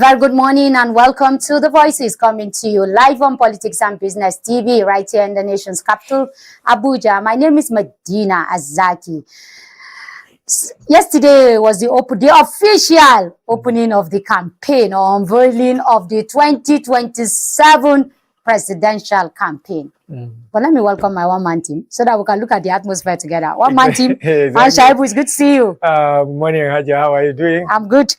very good morning and welcome to The Voices, coming to you live on Politics and Business TV right here in the nation's capital, Abuja. My name is Medina Azaki. Yesterday was the official opening of the campaign or unveiling of the 2027 presidential campaign. But let me welcome my one-man team so that we can look at the atmosphere together. One-man team, Shaibu, it's good to see you. Morning, Haja. How are you doing? I'm good.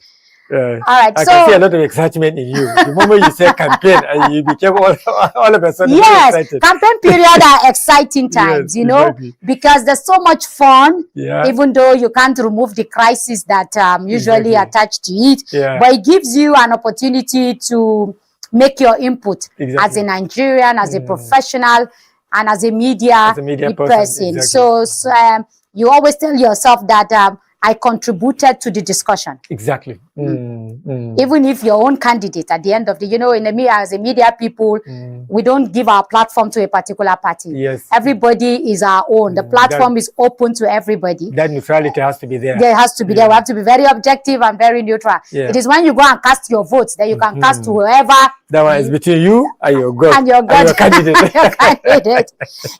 All right, I can see a lot of excitement in you. The moment you say campaign, you became all of a sudden yes, excited. Campaign period are exciting times, Yes, you know, exactly. Because there's so much fun, Yeah. even though you can't remove the crisis that usually Exactly. attached to it. Yeah. But it gives you an opportunity to make your input Exactly. as a Nigerian, as a professional, and as a media, person. Exactly. So you always tell yourself that I contributed to the discussion. Exactly. Even if your own candidate at the end of the, you know, in the media, as a media people, we don't give our platform to a particular party. Yes. Everybody is our own. The platform is open to everybody. That neutrality has to be there. There has to be there. We have to be very objective and very neutral. Yeah. It is when you go and cast your votes that you can cast to whoever. That one is between you and your God. And your God. And your candidate. Your candidate.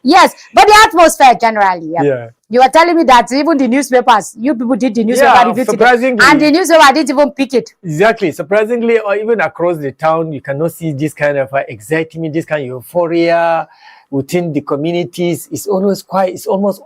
Yes. But the atmosphere generally. Yeah. You were telling me that even the newspapers, you people did the newspaper review surprisingly. today, and the newspaper didn't even pick it. Exactly. Surprisingly, or even across the town, you cannot see this kind of excitement, this kind of euphoria within the communities. It's always quiet. It's almost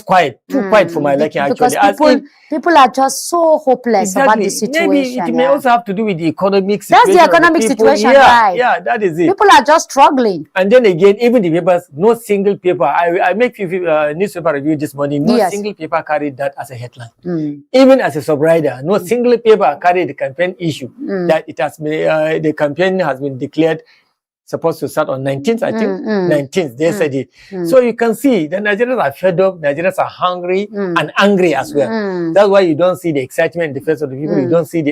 quiet. Too quiet for my liking, because actually. People are just so hopeless about the situation. Maybe it may also have to do with the economic situation. That's the economic situation, right? Yeah, that is it. People are just struggling. And then again, even the papers, no single paper. I make newspaper review this morning. No single paper carried that as a headline. Even as a sub-rider, no single paper carried the campaign issue that it has been, the campaign has been declared supposed to start on 19th, I think. 19th, they said it. So you can see the Nigerians are fed up, Nigerians are hungry and angry as well. That's why you don't see the excitement in the face of the people. You don't see the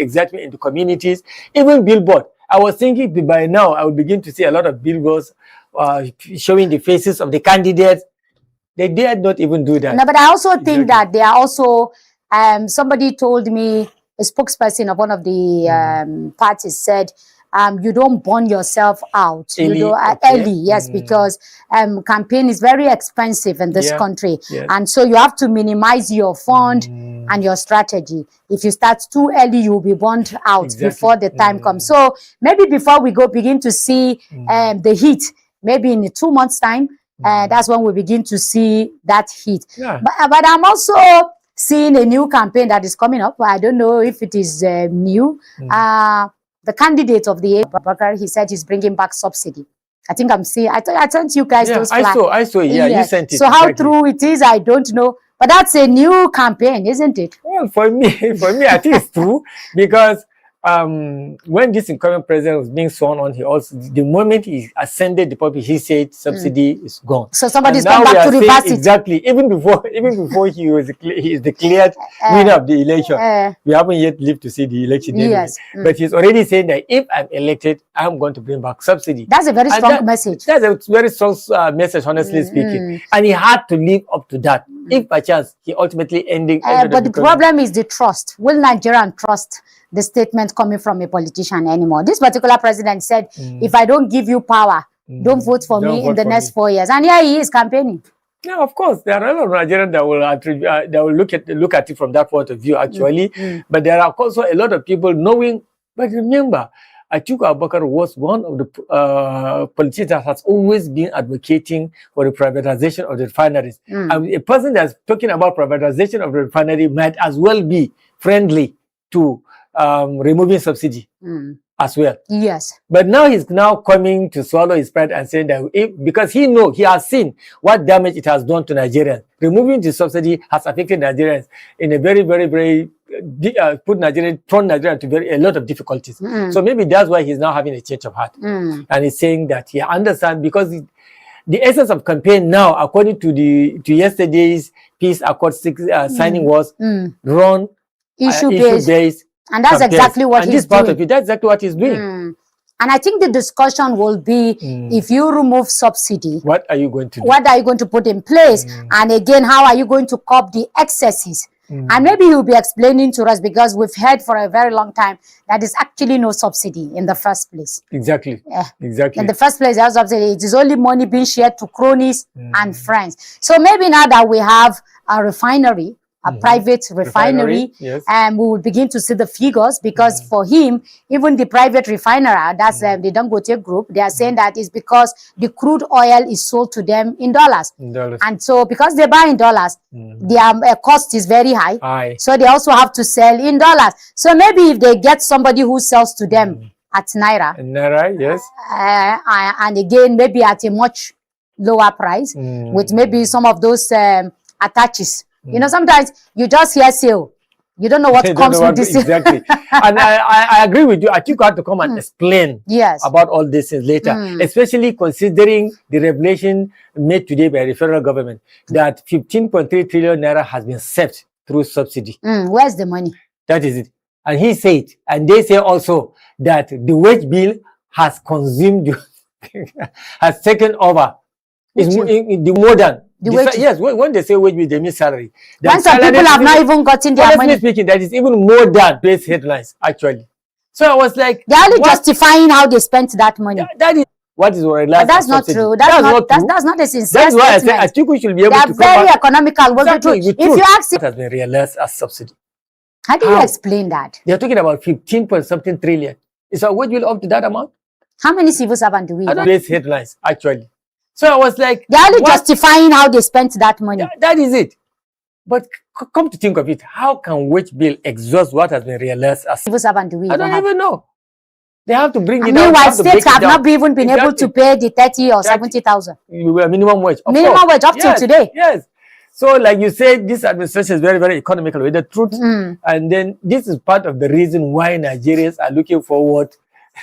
excitement in the communities. Even billboard. I was thinking by now I would begin to see a lot of billboards showing the faces of the candidates. They dared not even do that. No, but I also think that they are also, somebody told me, a spokesperson of one of the parties said, you don't burn yourself out early, yes, because campaign is very expensive in this country, and so you have to minimize your fund and your strategy. If you start too early, you'll be burned out before the time comes. So maybe before we begin to see the heat, maybe in 2 months' time, that's when we begin to see that heat. But I'm also seeing a new campaign that is coming up. I don't know if it is new. The candidate of the Bakar, he said he's bringing back subsidy. I think I'm seeing. I sent you guys those flags. I saw. Yeah, you sent it. So how true it is, I don't know. But that's a new campaign, isn't it? Well, for me, I think it's true because when this incumbent president was being sworn on, he also, the moment he ascended the pulpit, he said subsidy is gone. So somebody's gone back to reverse it. Exactly. Even before he is declared winner of the election, we haven't yet lived to see the election. Yes. But he's already saying that if I'm elected, I'm going to bring back subsidy. That's a very strong message. That's a very strong message, honestly speaking. And he had to live up to that. If by chance he ultimately ended but the problem is the trust. Will Nigerians trust the statement coming from a politician anymore? This particular president said, if I don't give you power, don't vote for me in the next 4 years. And here he is campaigning. Yeah, of course. There are a lot of Nigerians that will look at it from that point of view, actually. But there are also a lot of people knowing. But remember, Atiku Abubakar was one of the politicians that has always been advocating for the privatization of the refineries. And a person that's talking about privatization of the refinery might as well be friendly to removing subsidy as well. Yes. But now he's coming to swallow his pride and saying that because he has seen what damage it has done to Nigerians. Removing the subsidy has affected Nigerians in a very, very, very thrown Nigeria to a lot of difficulties. So maybe that's why he's now having a change of heart. And he's saying that he understands because the essence of campaign now, according to yesterday's peace accord signing was run issue-based. And that's exactly what he's doing. Part of it, that's exactly what he's doing. And I think the discussion will be, if you remove subsidy, what are you going to do? What are you going to put in place? And again, how are you going to curb the excesses And maybe he'll be explaining to us, because we've heard for a very long time that there's actually no subsidy in the first place. Exactly. Exactly. In the first place, there's subsidy. It is only money being shared to cronies and friends. So maybe now that we have a refinery, a private refinery, yes. and we will begin to see the figures, because for him, even the private refiner, that's the Dangote group, they are saying that is because the crude oil is sold to them in dollars. And so because they buy in dollars, their cost is very high. So they also have to sell in dollars. So maybe if they get somebody who sells to them at Naira, yes. And again, maybe at a much lower price, with maybe some of those attaches. You know, sometimes you just hear sale. You don't know what comes with this. Exactly. And I agree with you. I think you have to come and explain about all this later, especially considering the revelation made today by the federal government that 15.3 trillion naira has been saved through subsidy. Where's the money? That is it. And he said, and they say also that the wage bill has consumed, has taken over. It's the modern. Yes, when they say wage bill, they mean salary. When some people have not even gotten their money. Speaking, that is even more than base headlines, actually. So I was like, they're only justifying how they spent that money. That is what is what but that's not true. That's not a sincere That's why I say I think we should be able to. They are very economical. Exactly, if you ask it has been realized as subsidy. How do you explain that? They're talking about 15.something trillion. Is our wage bill up to that amount? How many civil servants do we have? Base headlines, actually. So I was like, they're only justifying how they spent that money. That is it. But come to think of it, how can wage bill exhaust what has been realized as civil servant do we I don't even know. They have to bring it down. Meanwhile, states have not even been able to pay the 30 or 70,000. Minimum wage. Minimum wage up till today. Yes. So like you said, this administration is very, very economical with the truth. And then this is part of the reason why Nigerians are looking forward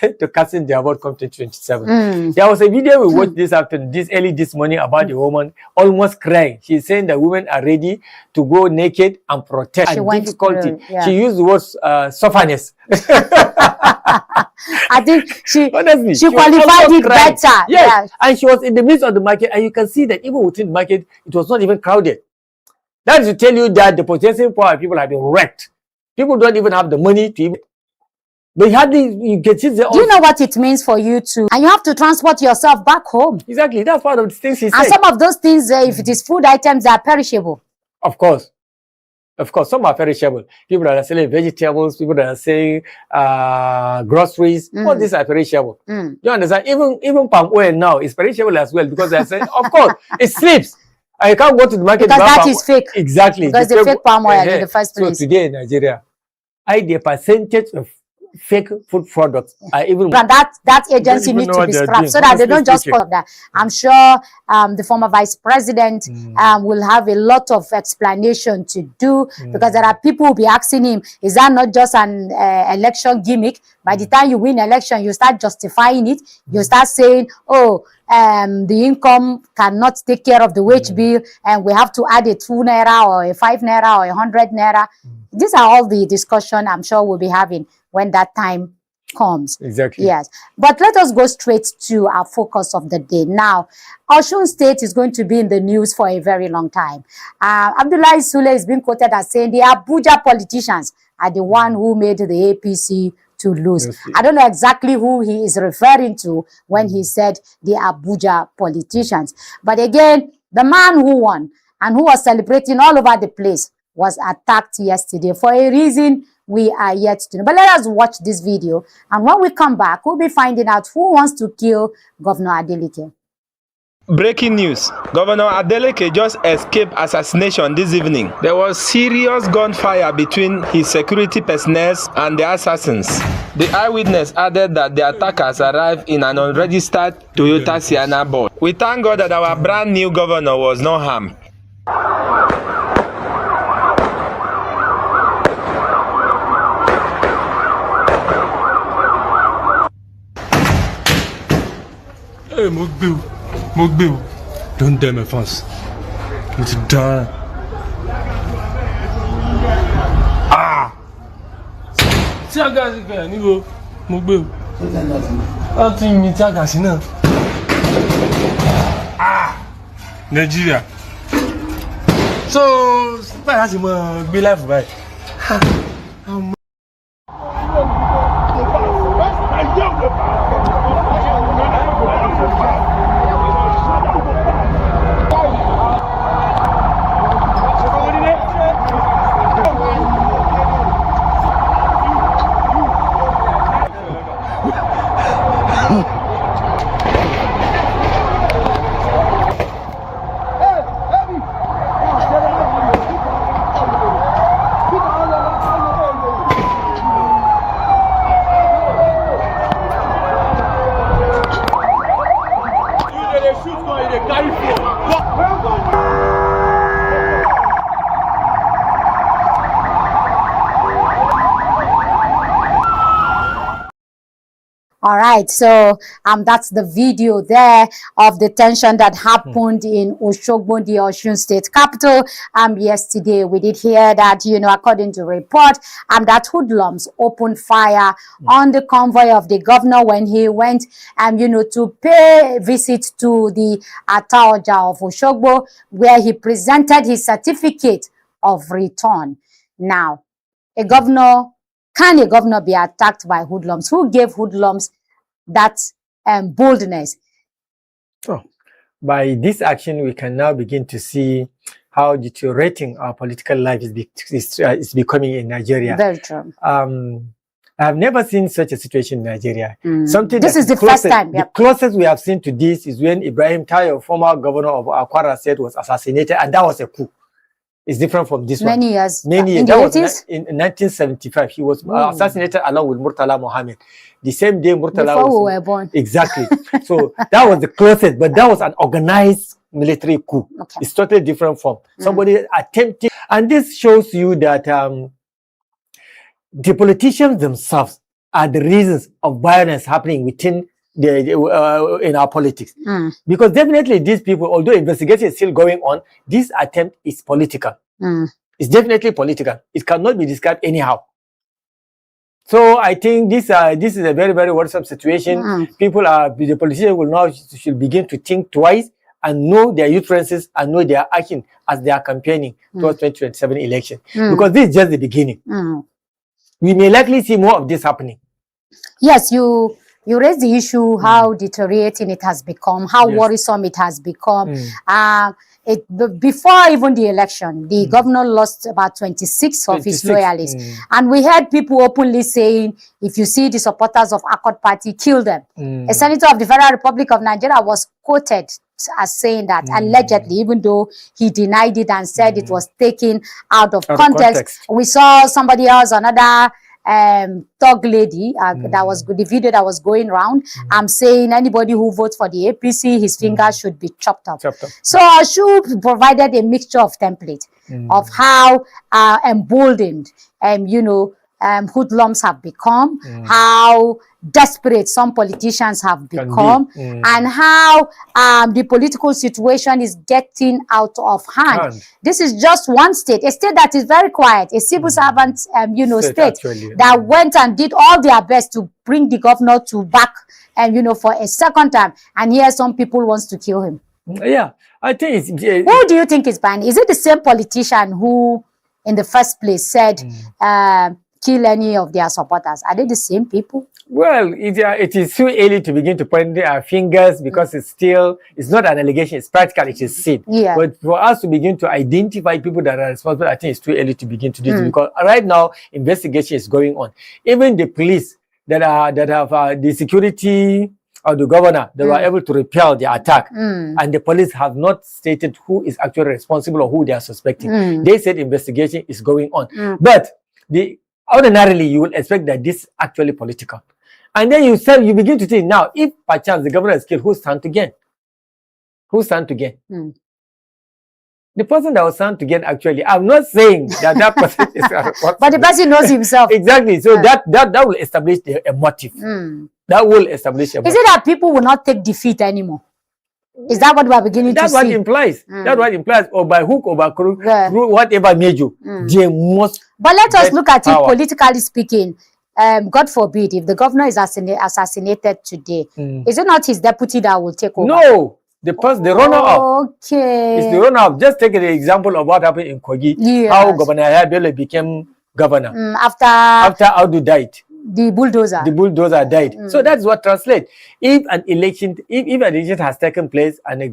to casting their vote come 2027. There was a video we watched this afternoon, early this morning, about the woman almost crying. She's saying that women are ready to go naked and protest. She went difficulty. She used the word sufferness. I think she honestly she qualified it better. Yes. And she was in the midst of the market, and you can see that even within the market, it was not even crowded. That is to tell you that the purchasing power of people have been wrecked. People don't even have the money to even. But you can see the. Do you know what it means for you to? And you have to transport yourself back home. Exactly, that's part of the things he said. And some of those things, if it is food items, are perishable. Of course, some are perishable. People that are selling vegetables, people that are selling groceries, all these are perishable. You understand? Even palm oil now is perishable as well, because they say, of course, it slips. I can't go to the market because that is fake. Exactly, because the fake palm oil in the first place. So today in Nigeria, the percentage of fake food products are even. But that agency needs to be scrapped so that they don't just call that. I'm sure the former vice president will have a lot of explanation to do, because there are people who will be asking him, is that not just an election gimmick? By the time you win election, you start justifying it. You start saying, oh, the income cannot take care of the wage bill, and we have to add a 2 naira or a 5 naira or a 100 naira. These are all the discussion I'm sure we'll be having when that time comes. Exactly. Yes. But let us go straight to our focus of the day. Now, Osun State is going to be in the news for a very long time. Abdullahi Sule is being quoted as saying the Abuja politicians are the one who made the APC to lose. Yes, I don't know exactly who he is referring to when he said the Abuja politicians. But again, the man who won and who was celebrating all over the place was attacked yesterday for a reason we are yet to know. But let us watch this video, and when we come back, we'll be finding out who wants to kill Governor Adeleke. Breaking news. Governor Adeleke just escaped assassination this evening. There was serious gunfire between his security personnel and the assassins. The eyewitness added that the attackers arrived in an unregistered Toyota Sienna bus. We thank God that our brand new governor was not harmed. Hey, Mogbil, don't dare my fans. It's done. Tiaga is there, Nigo. Mogbil. I think me Tiaga is now. So, báyìí láti mọ gbé life báyìí. All right, so that's the video there of the tension that happened in Oshogbo, the Osun State capital. Yesterday we did hear that, you know, according to report, that hoodlums opened fire on the convoy of the governor when he went, you know, to pay visit to the Ataoja of Oshogbo, where he presented his certificate of return. Now, can a governor be attacked by hoodlums? Who gave hoodlums that boldness? Oh, by this action, we can now begin to see how deteriorating our political life is becoming in Nigeria. Very true. I have never seen such a situation in Nigeria. This is the first time. The closest we have seen to this is when Ibrahim Tayo, former governor of Kwara State, was assassinated, and that was a coup. It's different from this one. Many years. In the 80s? In 1975, he was assassinated along with Murtala Mohammed. The same day Murtala Before we were born. Exactly. So that was the closest, but that was an organized military coup. Okay. It's totally different from somebody attempting. And this shows you that the politicians themselves are the reasons of violence happening within in our politics. Because definitely these people, although investigation is still going on, this attempt is political. It's definitely political. It cannot be described anyhow. So I think this is a very, very worrisome situation. The politicians will now should begin to think twice and know their utterances and know their action as they are campaigning towards 2027 election. Because this is just the beginning. We may likely see more of this happening. Yes, you raised the issue, how deteriorating it has become, how worrisome it has become. Before even the election, the governor lost about 26 of his loyalists. And we heard people openly saying, if you see the supporters of Accord Party, kill them. A senator of the Federal Republic of Nigeria was quoted as saying that, allegedly, even though he denied it and said it was taken out of context. We saw somebody else, another thug lady, that was the video that was going around. I'm saying anybody who votes for the APC, his fingers should be chopped up. So Ashu provided a mixture of template of how emboldened you know, hoodlums have become, how desperate some politicians have become, and how the political situation is getting out of hand. This is just one state, a state that is very quiet, a civil servant, you know, state that went and did all their best to bring the governor to back, you know, for a second time. And here some people wants to kill him. Yeah, I think it's... Who do you think is banned? Is it the same politician who, in the first place, said kill any of their supporters? Are they the same people? Well, it is too early to begin to point our fingers because it's not an allegation, it's practical, it is seen. But for us to begin to identify people that are responsible, I think it's too early to begin to do this, because right now, investigation is going on. Even the police that have the security of the governor, they were able to repel the attack, and the police have not stated who is actually responsible or who they are suspecting. They said investigation is going on. But ordinarily, you will expect that this is actually political. And then you begin to think, now, if by chance the governor is killed, who stand to gain? Who stand to gain? The person that was stand to gain, actually, I'm not saying that person is responsible. But the person knows himself. Exactly. So that will establish a motive. That will establish a motive. Is it that people will not take defeat anymore? Is that what we are beginning to see? That's what it implies. That's what it implies. Or by hook or by crook, through whatever major, they must. But let us look at it politically speaking. God forbid, if the governor is assassinated today, is it not his deputy that will take over? The runner-up. Okay. It's the runner-up. Just take the example of what happened in Kogi. Yes. How Governor Adeleke became governor. After Audu died. the bulldozer. The bulldozer died. So that's what translates. If an election has taken place and a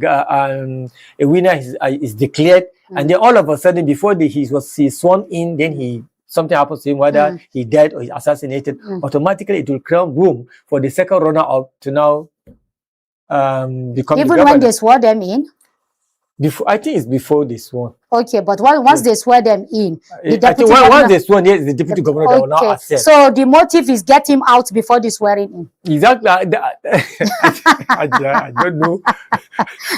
winner is declared, and then all of a sudden before he was sworn in, then something happens to him, whether he died or he's assassinated, automatically it will create room for the second runner-up to now become even the when they swore them in. I think it's before they sworn. Okay, but once they swear them in, the I think once they sworn, yes, the deputy governor that will now accept. So the motive is get him out before the swearing in. Exactly. I don't know. I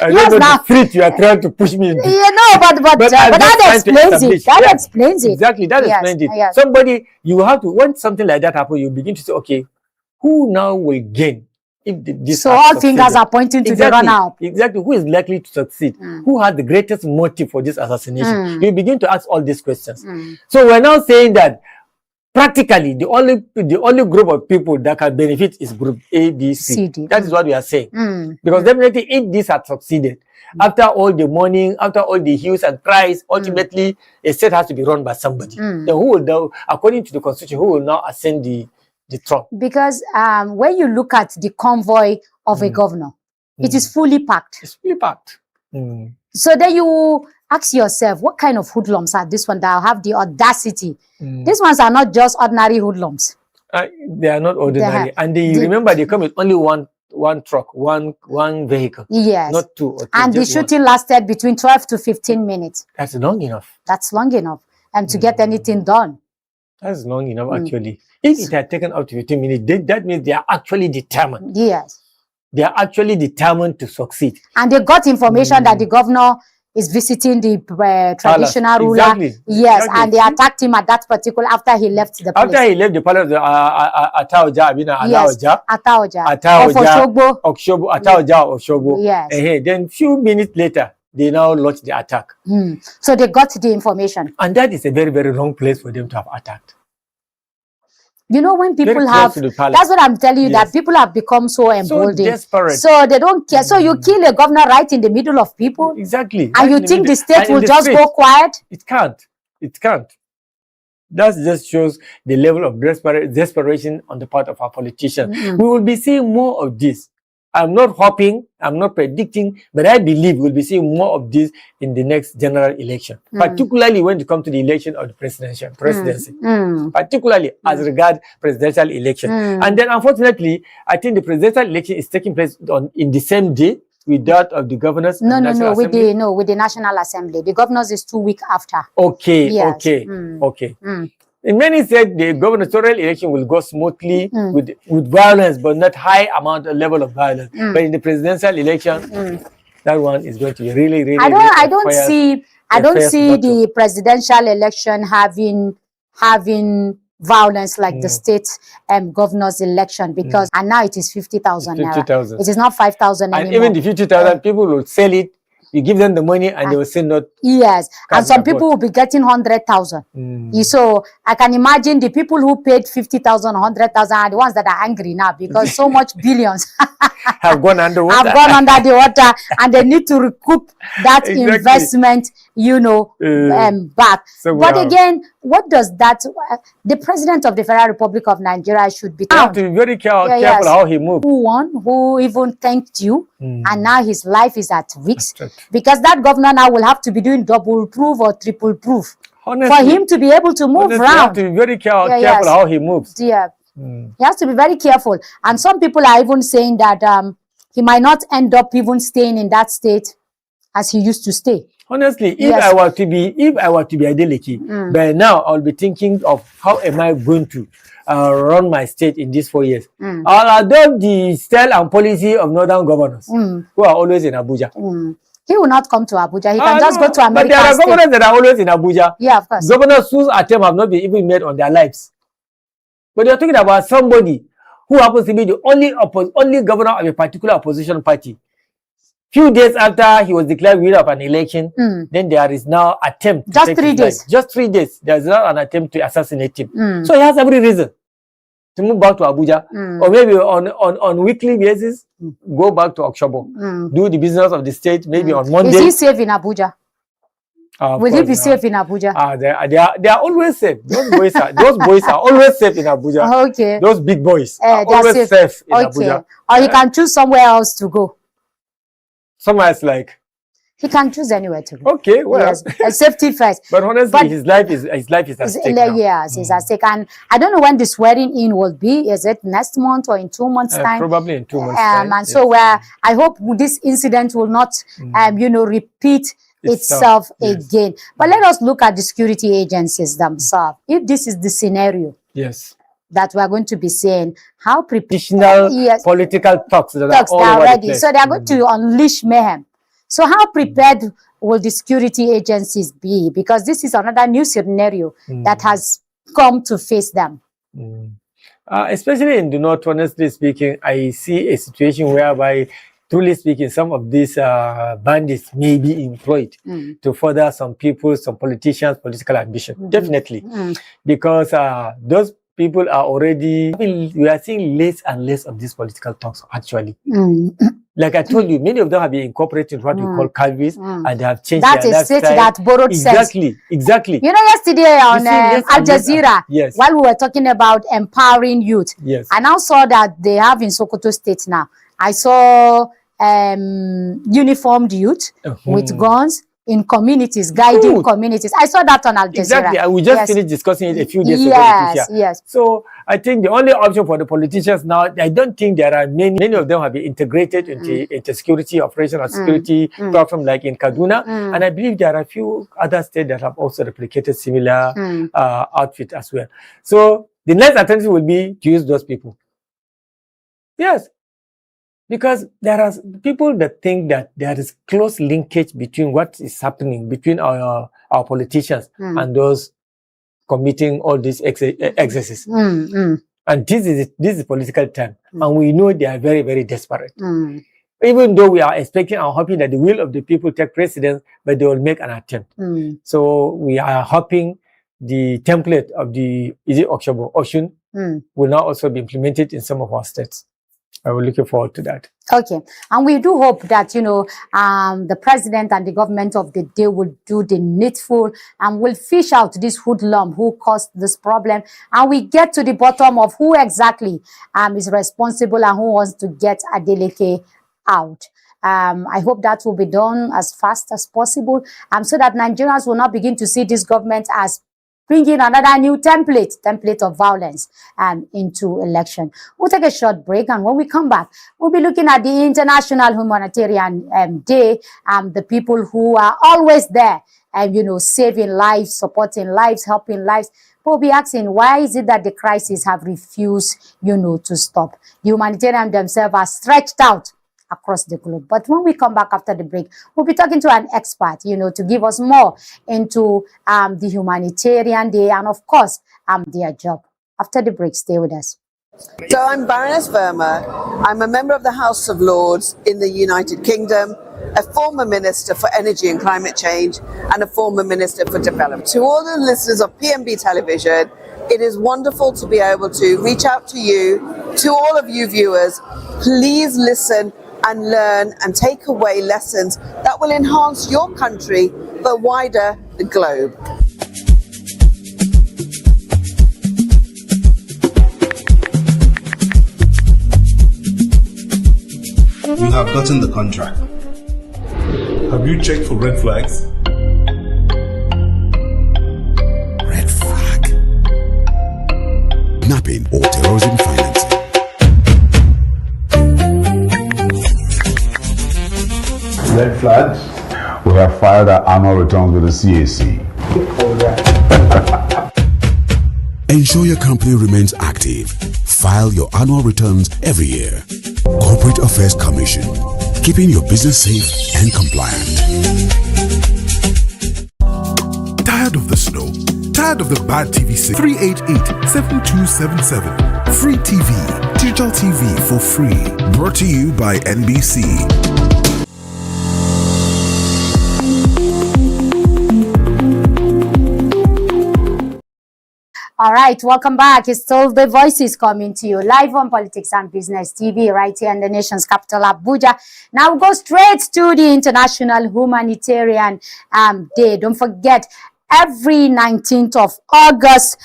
Yes, don't know now- the street you are trying to push me into. Yeah, no, but that explains it. That explains it. Exactly, that Yes, explains it. yes. Somebody, you have to, when something like that happens, you begin to say, okay, who now will gain? If this So all fingers are pointing to the runner-up. Exactly. Who is likely to succeed? Who has the greatest motive for this assassination? You begin to ask all these questions. So we're now saying that practically the only group of people that can benefit is group A, B, C. CD. That is what we are saying. Because definitely if this had succeeded, after all the mourning, after all the hues and cries, ultimately a state has to be run by somebody. Then who will now, according to the constitution, who will now ascend the throne? Because when you look at the convoy of a governor, it is fully packed. It's fully packed. So then you ask yourself, what kind of hoodlums are this one that have the audacity? These ones are not just ordinary hoodlums. They are not ordinary. And remember, they come with only one truck, one vehicle. Yes. Not two or three. And the shooting lasted between 12 to 15 minutes. That's long enough. That's long enough. And to get anything done. That's long enough, actually. If it had taken up to 15 minutes, that means they are actually determined. Yes. They are actually determined to succeed. And they got information that the governor is visiting the traditional ruler. Exactly. Yes, Exactly. and they attacked him at that particular, after he left the place. After he left the palace, Yes, Ataoja. Oshogbo. Yes. Then few minutes later, they now launched the attack. So they got the information. And that is a very, very wrong place for them to have attacked. You know, when people Very have, close to the palace. that's what I'm telling you, Yes. that people have become so emboldened. desperate. So they don't care. So you kill a governor right in the middle of people, Exactly. and you Right in think the middle. state And in will the just street. go quiet? It can't. It can't. That just shows the level of desperation on the part of our politicians. We will be seeing more of this. I'm not hoping, I'm not predicting, but I believe we'll be seeing more of this in the next general election, particularly when it comes to the election of the presidency, particularly as regards presidential election. And then, unfortunately, I think the presidential election is taking place in the same day with that of the governors. No, and no, National no, Assembly. with the National Assembly. The governors is 2 weeks after. Okay, Yes. okay, okay. And many said the gubernatorial election will go smoothly with violence, but not high amount of level of violence. But in the presidential election, that one is going to be really, really. I don't see the presidential election having violence like the state governor's election, because and now it is 50,000 naira. 50,000. It is not 5,000 And anymore. even the 50,000 people will sell it. You give them the money and they will say not. Yes, and Can't some afford. people will be getting 100,000. So I can imagine the people who paid 50,000, 100,000 are the ones that are angry now, because so much billions Have gone underwater. have gone under the water, and they need to recoup that Exactly. investment, you know, back. So we But are- again, what does that? The president of the Federal Republic of Nigeria should be You have to be very careful yes. how he moves. who won, who even thanked you, and now his life is at risk, That's right. because that governor now will have to be doing double proof or triple proof Honestly, for him to be able to move honestly, you have around. to be very careful yes. how he moves. Yeah. He has to be very careful. And some people are even saying that he might not end up even staying in that state as he used to stay. Honestly, if Yes. I were to be Adeleke, by now I'll be thinking of how am I going to run my state in these 4 years. I'll adopt the style and policy of northern governors who are always in Abuja. He will not come to Abuja. He can just go to But America. there are State. governors that are always in Abuja. Yeah, of course. Governors whose attempts have not been even made on their lives. But you're talking about somebody who happens to be the only governor of a particular opposition party. Few days after he was declared winner of an election, then there is now attempt. To Just take 3 his days. life. Just 3 days. There is now an attempt to assassinate him. So he has every reason. to move back to Abuja, or maybe on weekly basis, go back to Okshobo, do the business of the state, maybe on Monday. Is he safe in Abuja? Will he be safe in Abuja? They are always safe. Those boys are always safe in Abuja. Okay. Those big boys are always safe in Abuja. Or he can choose somewhere else to go. Somewhere else, like. He can choose anywhere to go. Okay, well, yes. Safety first. But honestly, his life is at stake now. Yes, it's at stake. And I don't know when the swearing in will be. Is it next month or in 2 months' time? Probably in 2 months' time. And so I hope this incident will not, repeat itself again. But let us look at the security agencies themselves. If this is the scenario, yes, that we are going to be saying, how traditional political talks that are all ready. So they are going to unleash mayhem. So how prepared will the security agencies be? Because this is another new scenario that has come to face them. Especially in the North, honestly speaking, I see a situation whereby, truly speaking, some of these bandits may be employed to further some politicians' political ambition. Definitely. Because those people are already, we are seeing less and less of these political talks, actually. Like I told you, many of them have been incorporated what we call Calvis, and they have changed their lifestyle. That is it, that borrowed sense. Exactly. You know, yesterday on Al Jazeera, while we were talking about empowering youth, I now saw that they have in Sokoto State now. I saw uniformed youth with guns in communities, guiding communities. I saw that on Al Jazeera. Exactly. And we just finished discussing it a few days ago. Yes. So I think the only option for the politicians now, I don't think there are many of them have been integrated into security operation or security platform like in Kaduna. And I believe there are a few other states that have also replicated similar outfit as well. So the next alternative will be to use those people. Yes. Because there are people that think that there is close linkage between what is happening between our politicians and those committing all these excesses. And this is political time. And we know they are very, very desperate. Even though we are expecting and hoping that the will of the people take precedence, but they will make an attempt. So we are hoping the template of the Okshobo Ocean will now also be implemented in some of our states. I'm looking forward to that. Okay. And we do hope that, the president and the government of the day will do the needful and will fish out this hoodlum who caused this problem. And we get to the bottom of who exactly is responsible and who wants to get Adeleke out. I hope that will be done as fast as possible so that Nigerians will not begin to see this government as bringing another new template of violence into election. We'll take a short break, and when we come back, we'll be looking at the International Humanitarian Day, the people who are always there, saving lives, supporting lives, helping lives. We'll be asking, why is it that the crises have refused, to stop? The humanitarians themselves are stretched out across the globe. But when we come back after the break, we'll be talking to an expert, to give us more into the humanitarian day and, of course, their job. After the break, stay with us. So I'm Baroness Verma. I'm a member of the House of Lords in the United Kingdom, a former Minister for Energy and Climate Change, and a former Minister for Development. To all the listeners of PMB Television, it is wonderful to be able to reach out to you, to all of you viewers. Please listen and learn and take away lessons that will enhance your country, but wider the globe. You have gotten the contract. Have you checked for red flags? Red flag. Kidnapping or terrorism financing. Red flags? We have filed our annual returns with the CAC. Ensure your company remains active. File your annual returns every year. Corporate Affairs Commission, keeping your business safe and compliant. Tired of the snow? Tired of the bad TV? 388-7277. Free TV, digital TV for free. Brought to you by NBC. All right, welcome back. It's still the voices coming to you live on Politics and Business TV right here in the nation's capital, Abuja. Now we go straight to the International Humanitarian Day. Don't forget, every 19th of August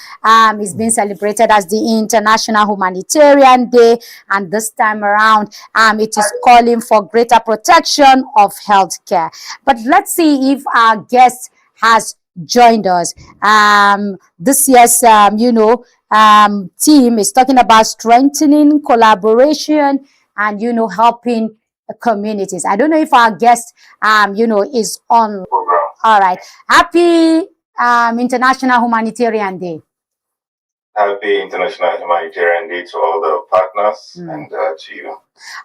is being celebrated as the International Humanitarian Day, and this time around it is calling for greater protection of healthcare. But let's see if our guest has joined us. This year's team is talking about strengthening collaboration and helping communities. I don't know if our guest is on. All right. Happy International Humanitarian Day. Happy International Humanitarian Day to all the partners and to you.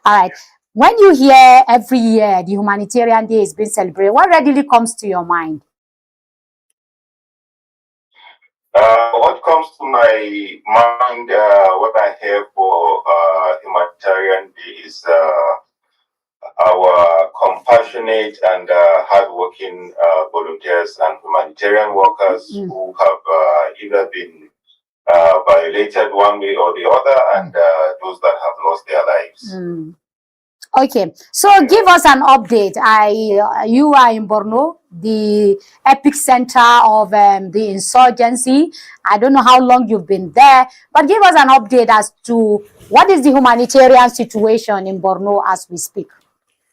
All right. When you hear every year the Humanitarian Day is being celebrated, what readily comes to your mind? What comes to my mind when I hear for Humanitarian Day is our compassionate and hardworking volunteers and humanitarian workers who have either been violated one way or the other, and those that have lost their lives. Okay, so give us an update. You are in Borno, the epicenter of the insurgency. I don't know how long you've been there, but give us an update as to what is the humanitarian situation in Borno as we speak.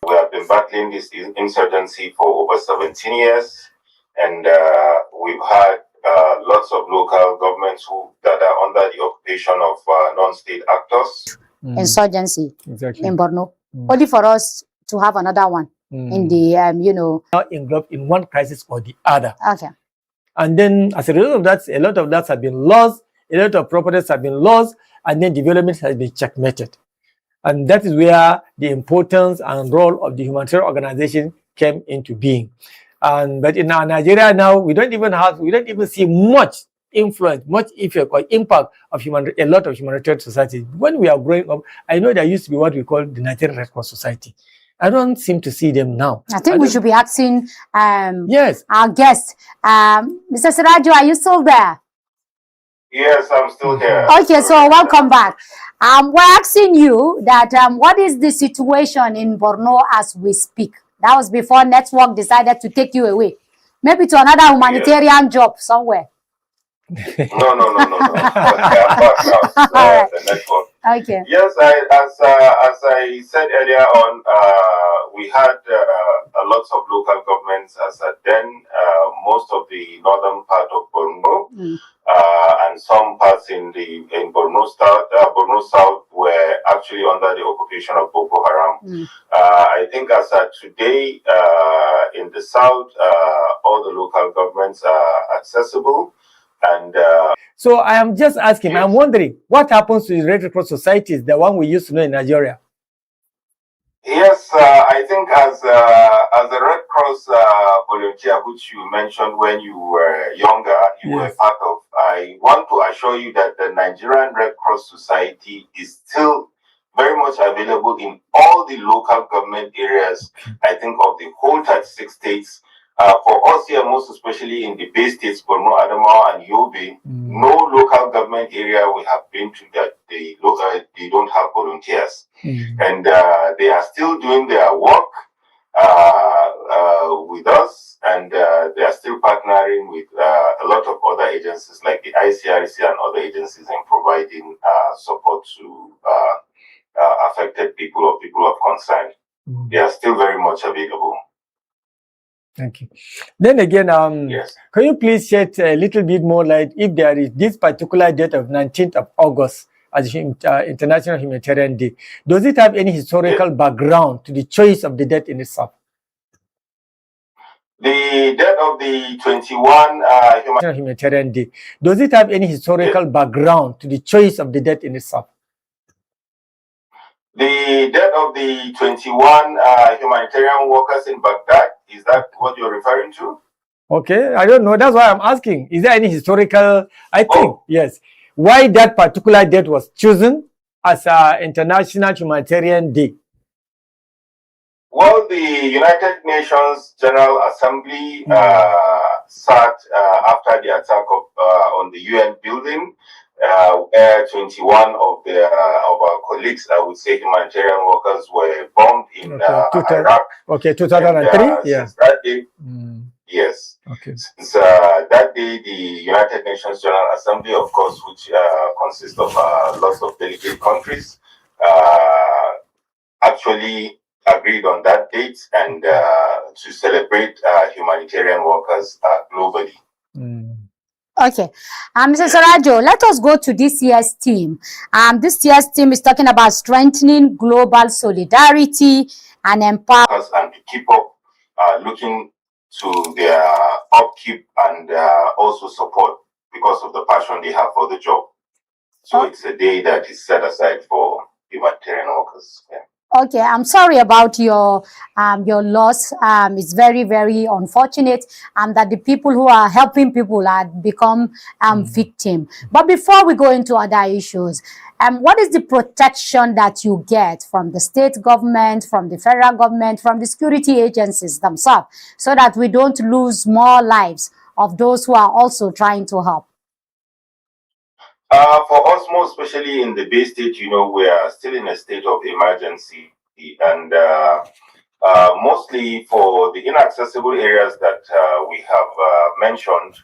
We have been battling this insurgency for over 17 years, and we've had lots of local governments that are under the occupation of non-state actors. Insurgency in Borno. Only for us to have another one in the, now involved in one crisis or the other. Okay. And then as a result of that, a lot of that have been lost, a lot of properties have been lost, and then development has been checkmated. And that is where the importance and role of the humanitarian organization came into being. But in our Nigeria now, we don't even see much influence, much effect or impact of a lot of humanitarian society. When we are growing up, I know there used to be what we call the Nigerian Red Cross Society. I don't seem to see them now. I think we should be asking yes, our guest. Mr. Sirajo, are you still there? Yes, I'm still here. Okay, so welcome back. We're asking you that what is the situation in Borno as we speak? That was before Network decided to take you away. Maybe to another humanitarian job somewhere. No. The network. Okay. Yes, as I said earlier on, we had lots of local governments as then most of the northern part of Borno and some parts in Borno South were actually under the occupation of Boko Haram. I think as of today in the south, all the local governments are accessible. And so I am just asking, I'm wondering, what happens to the Red Cross societies, the one we used to know in Nigeria? Yes, I think as a Red Cross volunteer, which you mentioned when you were younger, you were part of, I want to assure you that the Nigerian Red Cross Society is still very much available in all the local government areas, I think, of the whole 36 states. For us here, most especially in the Bay States, Borno, Adamawa, and Yobe, no local government area we have been to that they don't have volunteers. And they are still doing their work with us, and they are still partnering with a lot of other agencies like the ICRC and other agencies in providing support to affected people or people of concern. They are still very much available. Thank you. Then again, can you please shed a little bit more light if there is this particular date of 19th of August as International Humanitarian Day? Does it have any historical background to the choice of the date in itself? The date of the 21 Humanitarian Day, does it have any historical background to the choice of the date in itself? The death of the 21 humanitarian workers in Baghdad, is that what you're referring to? Okay, I don't know. That's why I'm asking. Is there any historical, I think, yes, why that particular date was chosen as International Humanitarian Day? Well, the United Nations General Assembly sat after the attack on the UN building, where 21 of our colleagues, I would say humanitarian workers, were bombed in Iraq. Okay, 2003. Yeah. Since that day, yes. Okay. Since that day, the United Nations General Assembly, of course, which consists of lots of delegate countries, actually agreed on that date and to celebrate humanitarian workers globally. Okay, Mr. Sarajo, let us go to this year's theme. This year's theme is talking about strengthening global solidarity and empowerment. And to keep up looking to their upkeep and also support because of the passion they have for the job. So it's a day that is set aside for humanitarian workers. Yeah. Okay, I'm sorry about your loss. It's very, very unfortunate that the people who are helping people have become victim. But before we go into other issues, what is the protection that you get from the state government, from the federal government, from the security agencies themselves, so that we don't lose more lives of those who are also trying to help? For us, more especially in the Bay State, you know, we are still in a state of emergency, and mostly for the inaccessible areas that we have mentioned.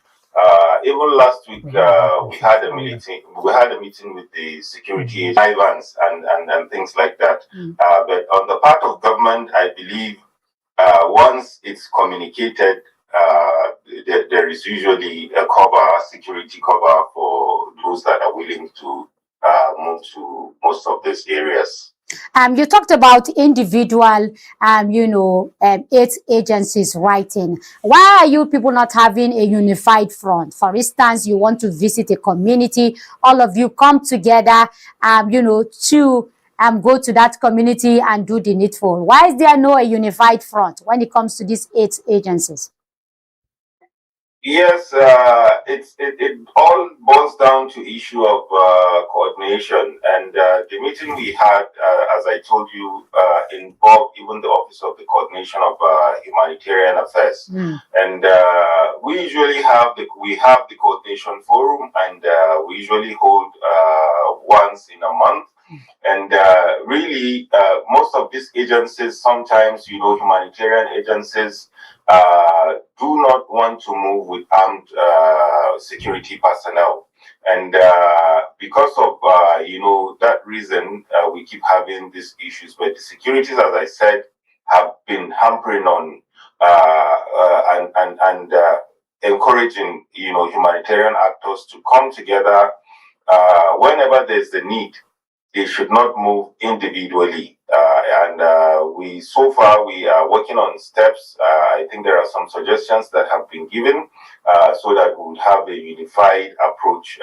Even last week, we had a meeting. We had a meeting with the security agents and things like that. But on the part of government, I believe once it's communicated, there is usually a security cover for those that are willing to move to most of these areas. You talked about individual, aid agencies writing. Why are you people not having a unified front? For instance, you want to visit a community, all of you come together, to go to that community and do the needful. Why is there no a unified front when it comes to these aid agencies? Yes, it all boils down to issue of coordination, and the meeting we had, as I told you, involved even the Office of the Coordination of Humanitarian Affairs, and we usually have the coordination forum, and we usually hold once in a month. And really, most of these agencies, sometimes, humanitarian agencies, do not want to move with armed security personnel. And because of, that reason, we keep having these issues. But the securities, as I said, have been hampering on and encouraging, humanitarian actors to come together whenever there's the need. They should not move individually. So far we are working on steps. I think there are some suggestions that have been given so that we would have a unified approach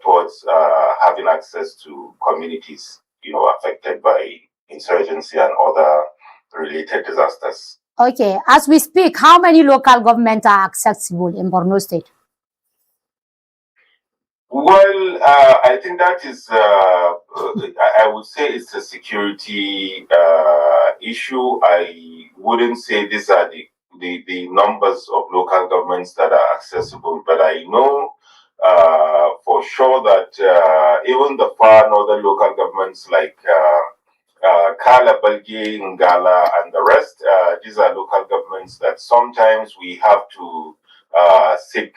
towards having access to communities, affected by insurgency and other related disasters. Okay, as we speak, how many local governments are accessible in Borno State? Well, I think that is, I would say it's a security issue. I wouldn't say these are the numbers of local governments that are accessible, but I know for sure that even the far northern local governments like Kala, Balgi, Ngala, and the rest, these are local governments that sometimes we have to seek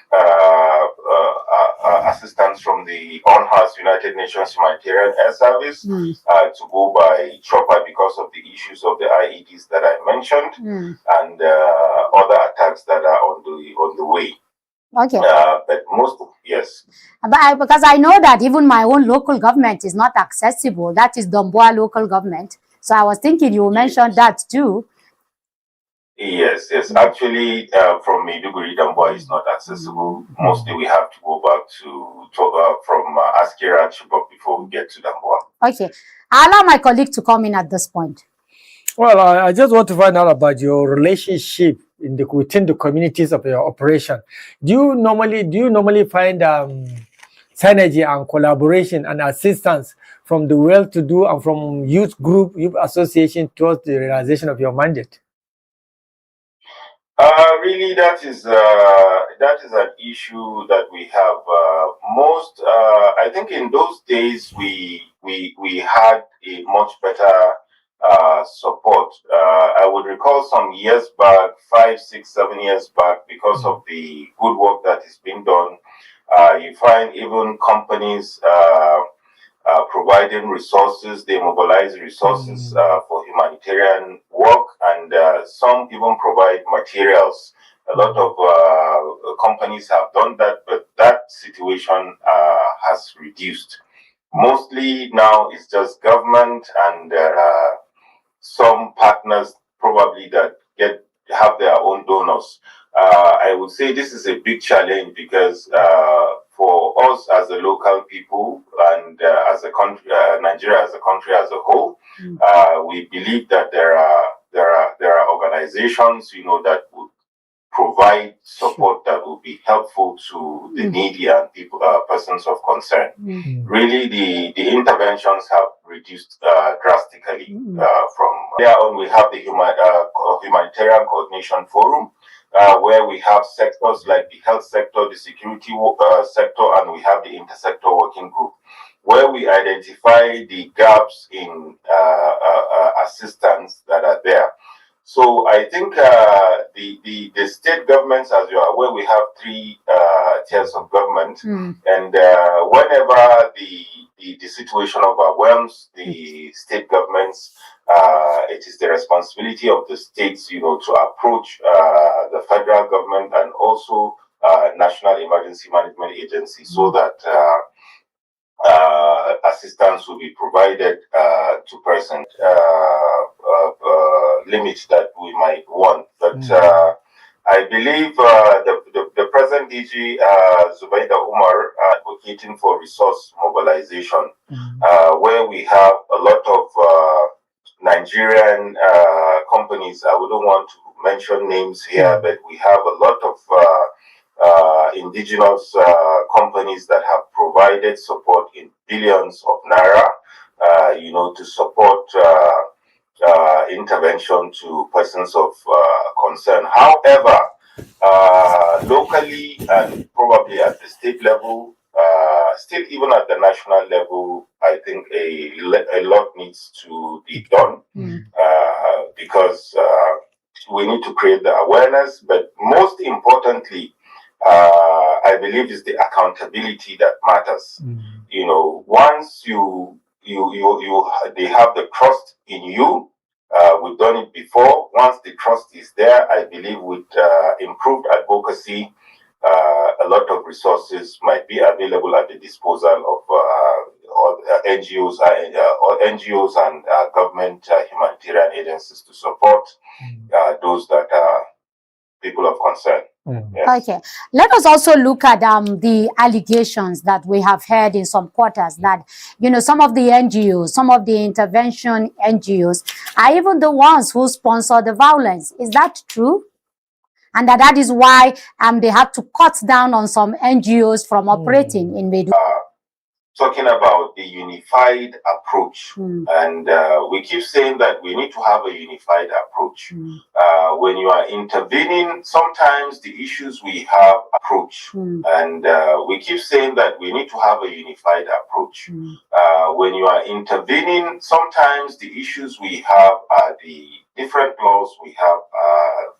assistance from the on-house United Nations Humanitarian Air Service to go by chopper because of the issues of the IEDs that I mentioned and other attacks that are on the way. Okay. But most, yes. But because I know that even my own local government is not accessible. That is Domboa local government. So I was thinking you mentioned that too. Yes. Actually, from Maiduguri, Damboa is not accessible. Mostly we have to go back from Askira Chibok before we get to Damboa. Okay. I'll allow my colleague to come in at this point. Well, I just want to find out about your relationship within the communities of your operation. Do you normally find synergy and collaboration and assistance from the well-to-do and from youth association towards the realization of your mandate? Really, that is an issue that we have. I think, in those days we had a much better support. I would recall some years back, 5, 6, 7 years back, because of the good work that is being done. You find even companies providing resources. They mobilize resources for humanitarian work, and some even provide materials. A lot of companies have done that, but that situation has reduced. Mostly now it's just government and some partners probably that have their own donors. I would say this is a big challenge because for us as a local people and as a country, Nigeria as a country as a whole, we believe that there are organizations, that would provide support that will be helpful to the needy and people, persons of concern. Really, the interventions have reduced drastically. From there on, we have the Humanitarian Coordination Forum, where we have sectors like the health sector, the security sector, and we have the intersector working group, where we identify the gaps in assistance that are there. So I think the state governments, as you are aware, we have 3 tiers of government, and whenever the situation overwhelms the state governments, it is the responsibility of the states, to approach the federal government and also National Emergency Management Agency, so that assistance will be provided to persons. Limits that we might want, but I believe the present DG Zubaida Umar advocating for resource mobilization, where we have a lot of Nigerian companies. I wouldn't want to mention names here, but we have a lot of indigenous companies that have provided support in billions of naira, to support intervention to persons of concern. However, locally and probably at the state level, still even at the national level, I think a lot needs to be done, because we need to create the awareness, but most importantly, I believe is the accountability that matters. Once they have the trust in you. We've done it before. Once the trust is there, I believe with improved advocacy, a lot of resources might be available at the disposal of NGOs and government humanitarian agencies to support those that are people of concern. Yes. Okay, let us also look at the allegations that we have heard in some quarters that, some of the NGOs, some of the intervention NGOs are even the ones who sponsor the violence. Is that true? And that is why they have to cut down on some NGOs from operating in Maiduguri. Talking about the unified approach, and we keep saying that we need to have a unified approach. When you are intervening, sometimes the issues we have approach, and we keep saying that we need to have a unified approach. When you are intervening, sometimes the issues we have are the different laws we have,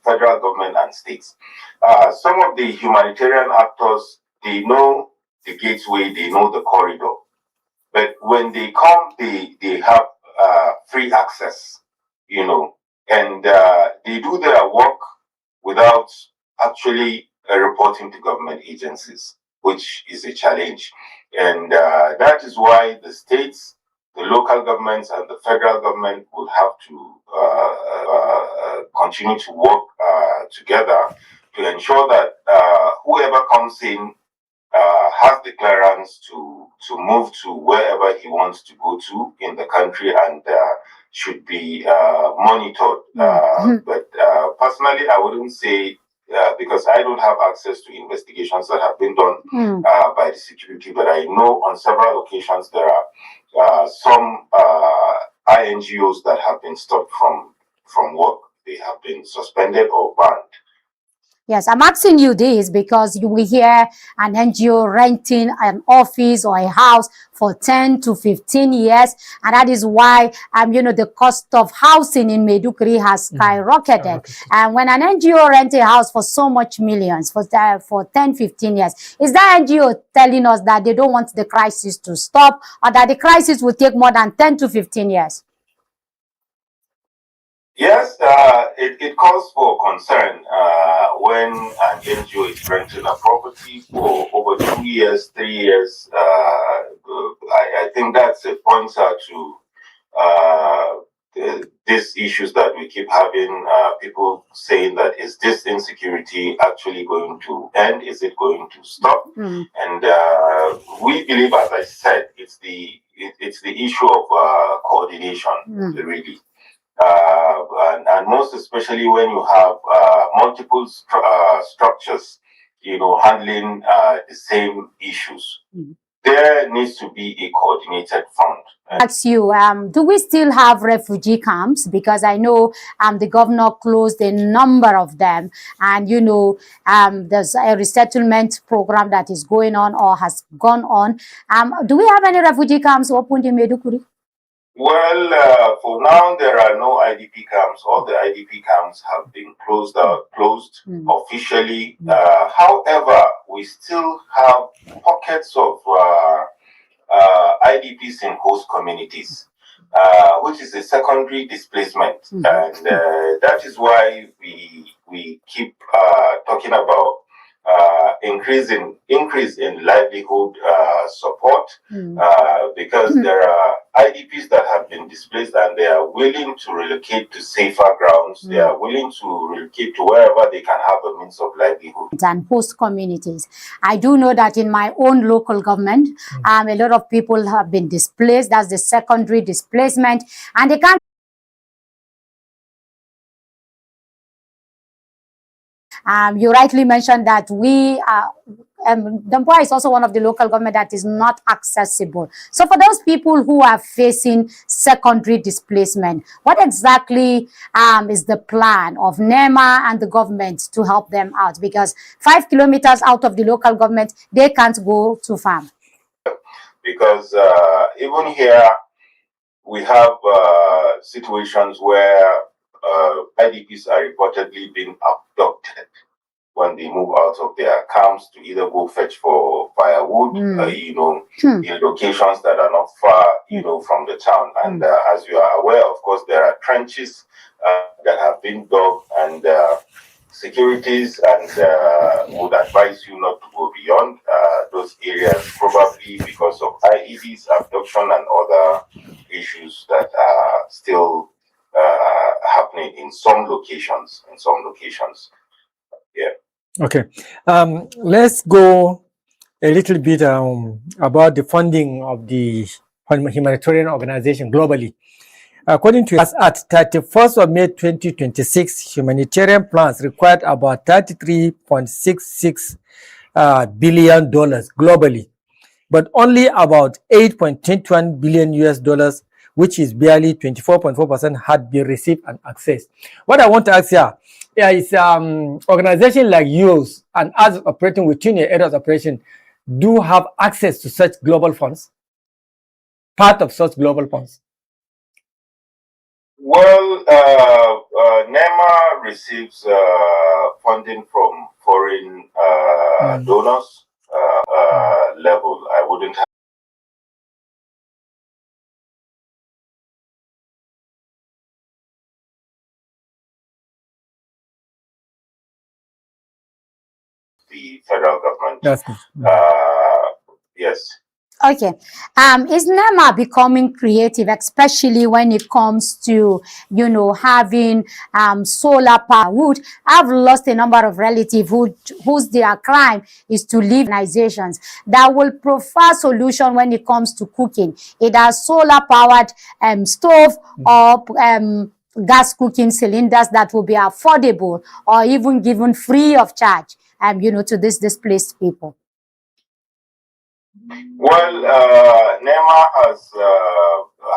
federal government and states. Some of the humanitarian actors, they know the gateway, they know the corridor. But when they come, they have free access, and they do their work without actually reporting to government agencies, which is a challenge. And that is why the states, the local governments, and the federal government will have to continue to work together to ensure that whoever comes in has the clearance to move to wherever he wants to go to in the country, and should be monitored. But personally, I wouldn't say, because I don't have access to investigations that have been done by the security, but I know on several occasions there are some INGOs that have been stopped from work. They have been suspended or banned Yes, I'm asking you this because you will hear an NGO renting an office or a house for 10 to 15 years. And that is why, the cost of housing in Maiduguri has skyrocketed. And when an NGO rents a house for so much millions for 10, 15 years, is that NGO telling us that they don't want the crisis to stop, or that the crisis will take more than 10 to 15 years? Yes, it calls for concern when an NGO is renting a property for over 2 years, 3 years. I think that's a pointer to these issues that we keep having. People saying that, is this insecurity actually going to end? Is it going to stop? And we believe, as I said, it's the issue of coordination, really. And most especially when you have multiple structures, handling the same issues. There needs to be a coordinated front. Ask you, do we still have refugee camps? Because I know the governor closed a number of them, and there's a resettlement program that is going on or has gone on. Do we have any refugee camps opened in Maiduguri? Well, for now, there are no IDP camps. All the IDP camps have been closed officially. However, we still have pockets of IDPs in host communities, which is a secondary displacement. And that is why we keep talking about increase in livelihood support, because there are IDPs that have been displaced and they are willing to relocate to safer grounds. They are willing to relocate to wherever they can have a means of livelihood. And host communities. I do know that in my own local government, a lot of people have been displaced. That's the secondary displacement, and they can't. You rightly mentioned that we are. Damboa is also one of the local government that is not accessible. So for those people who are facing secondary displacement, what exactly is the plan of NEMA and the government to help them out? Because 5 kilometers out of the local government, they can't go to farm. Because even here, we have situations where IDPs are reportedly being abducted when they move out of their camps to either go fetch for firewood, in locations that are not far, from the town. And as you are aware, of course, there are trenches that have been dug, and securities and would advise you not to go beyond those areas, probably because of IEDs, abduction, and other issues that are still happening in some locations. Yeah. Okay. Let's go a little bit about the funding of the humanitarian organization globally. According to us, at 31st of May 2026, humanitarian plans required about $33.66 billion globally, but only about $8.21 billion US, which is barely 24.4%, had been received and accessed. What I want to ask here is organizations like yours and others operating within your area of operation do have access to such global funds, part of such global funds? Well, NEMA receives funding from foreign donors level. I wouldn't have the federal government. Yes. Okay. Is NEMA becoming creative, especially when it comes to, having solar power? I've lost a number of relatives whose their crime is to leave organizations that will provide solution when it comes to cooking. Either solar powered stove or gas cooking cylinders that will be affordable or even given free of charge, to these displaced people. Well, NEMA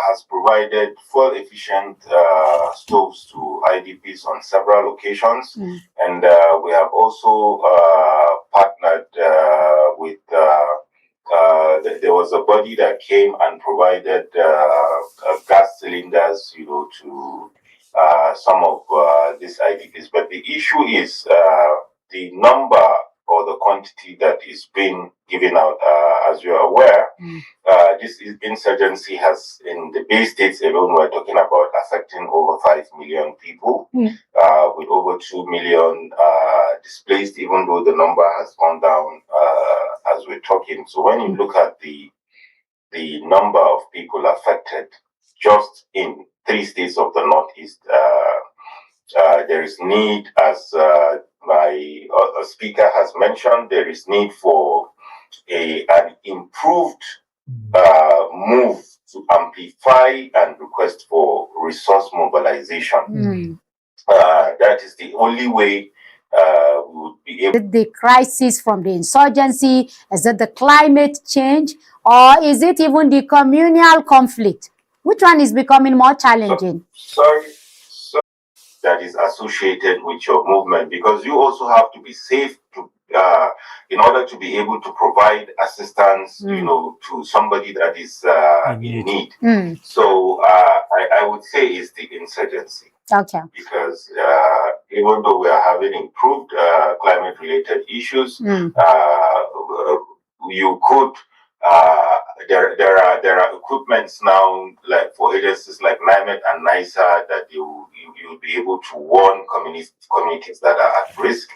has provided full efficient stoves to IDPs on several occasions, and And we have also partnered with, there was a body that came and provided gas cylinders, to some of these IDPs. But the issue is the number or the quantity that is being given out. As you are aware, this insurgency has, in the Bay States alone, we're talking about affecting over 5 million people, with over 2 million displaced, even though the number has gone down as we're talking. So when you look at the number of people affected just in 3 states of the Northeast, there is need, as my speaker has mentioned, there is need for an improved move to amplify and request for resource mobilization. That is the only way we would be able. The crisis from the insurgency, is it the climate change, or is it even the communal conflict? Which one is becoming more challenging? Sorry, that is associated with your movement, because you also have to be safe to in order to be able to provide assistance, to somebody that is in need. So I would say it's the insurgency. Okay. Because even though we are having improved climate-related issues, you could. There are equipments now, like for agencies like NIMET and NISA, that you'll be able to warn communities that are at risk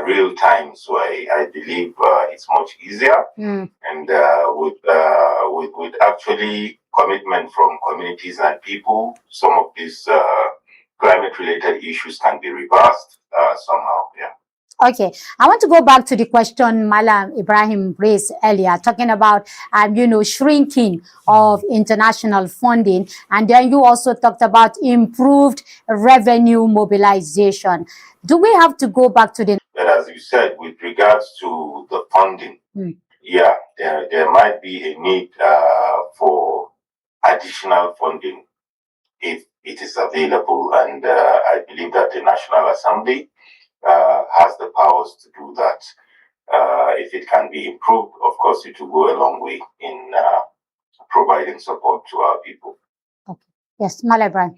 real time. So I believe it's much easier, and with actually commitment from communities and people, some of these climate-related issues can be reversed somehow. Yeah. Okay, I want to go back to the question Malam Ibrahim raised earlier, talking about, shrinking of international funding. And then you also talked about improved revenue mobilization. Do we have to go back to the... But as you said, with regards to the funding, yeah, there might be a need for additional funding if it is available. And I believe that the National Assembly has the powers to do that. If it can be improved, of course, it will go a long way in providing support to our people. Okay. Yes, Malam Ibrahim.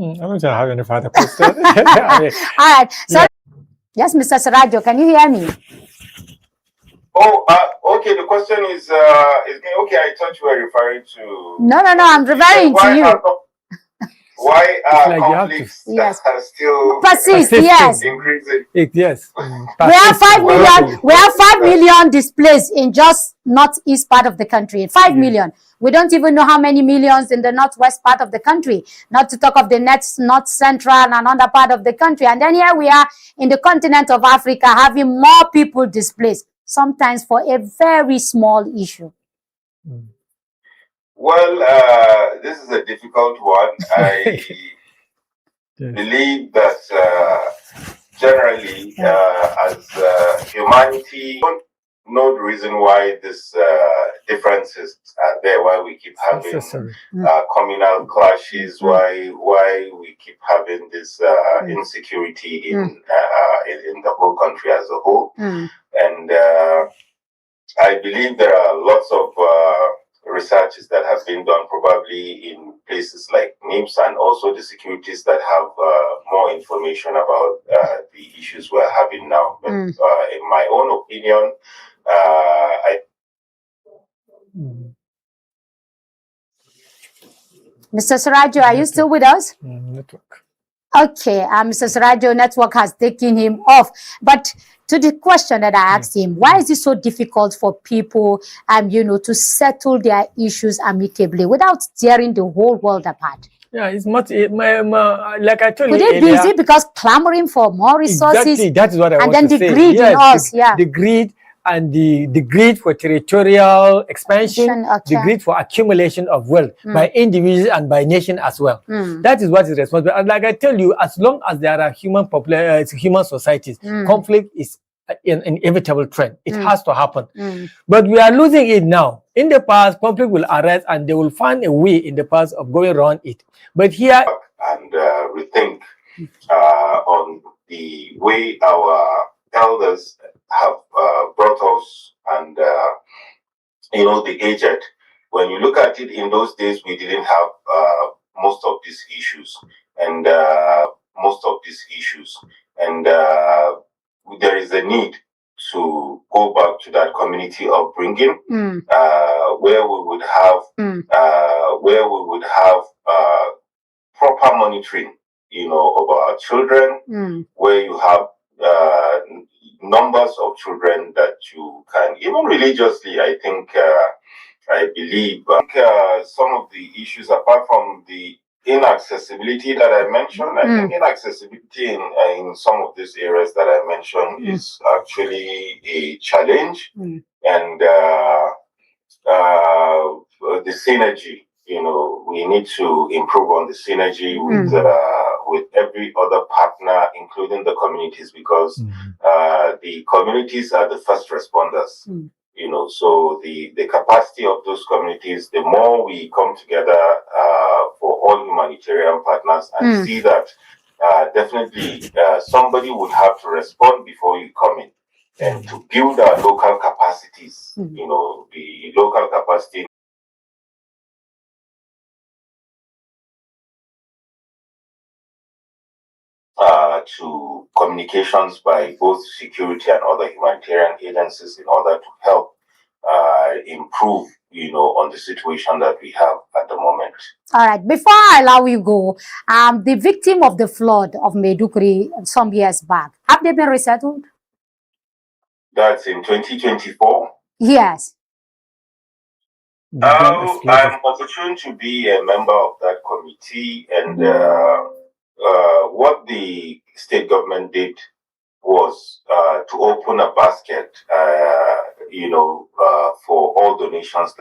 I don't have any further questions. All right. So, yes, Mr. Sarajo, can you hear me? Oh, okay. The question is me. Okay, I thought you were referring to... No, I'm referring to you. Why conflicts are still persist? Yes, increasing. Yes. We have 5 million. We have 5 million displaced in just northeast part of the country. 5 million. We don't even know how many millions in the northwest part of the country. Not to talk of the north central and another part of the country. And then here we are in the continent of Africa having more people displaced, sometimes for a very small issue. Well, this is a difficult one. I believe that generally, as humanity, we don't know the reason why this differences are there, why we keep having communal clashes, why we keep having this insecurity in the whole country as a whole. And I believe there are lots of researches that have been done probably in places like NIMS, and also the securities that have more information about the issues we're having now. But in my own opinion, Mr. Sarajo, are you still with us? Network. Okay, Mr. Sarajo, network has taken him off. But to the question that I asked him, why is it so difficult for people, to settle their issues amicably without tearing the whole world apart? Yeah, it's much, like I told you earlier. Is it because clamoring for more resources? Exactly, that is what I want to say. And then the greed in us, the greed and the greed for territorial expansion, the greed for accumulation of wealth by individuals and by nation as well. That is what is responsible. And like I tell you, as long as there are human societies, conflict is an inevitable trend. It has to happen. But we are losing it now. In the past, conflict will arise and they will find a way in the past of going around it. But here... And rethink on the way way our elders have brought us, and the aged. When you look at it, in those days, we didn't have most of these issues, and there is a need to go back to that community upbringing, where we would have proper monitoring, of our children, where you have numbers of children that you can, even religiously, I believe some of the issues, apart from the inaccessibility that I mentioned, I think inaccessibility in some of these areas that I mentioned is actually a challenge, and the synergy. We need to improve on the synergy with every other partner, including the communities, because the communities are the first responders. So the capacity of those communities, the more we come together for all humanitarian partners and see that definitely somebody would have to respond before you come in, and to build our local capacities, the local capacity to communications by both security and other humanitarian agencies in order to help improve, on the situation that we have at the moment. All right. Before I allow you go, the victim of the flood of Maiduguri some years back, have they been resettled? That's in 2024. Yes. I'm opportune to be a member of that committee, and what the state government did was to open a basket, for all donations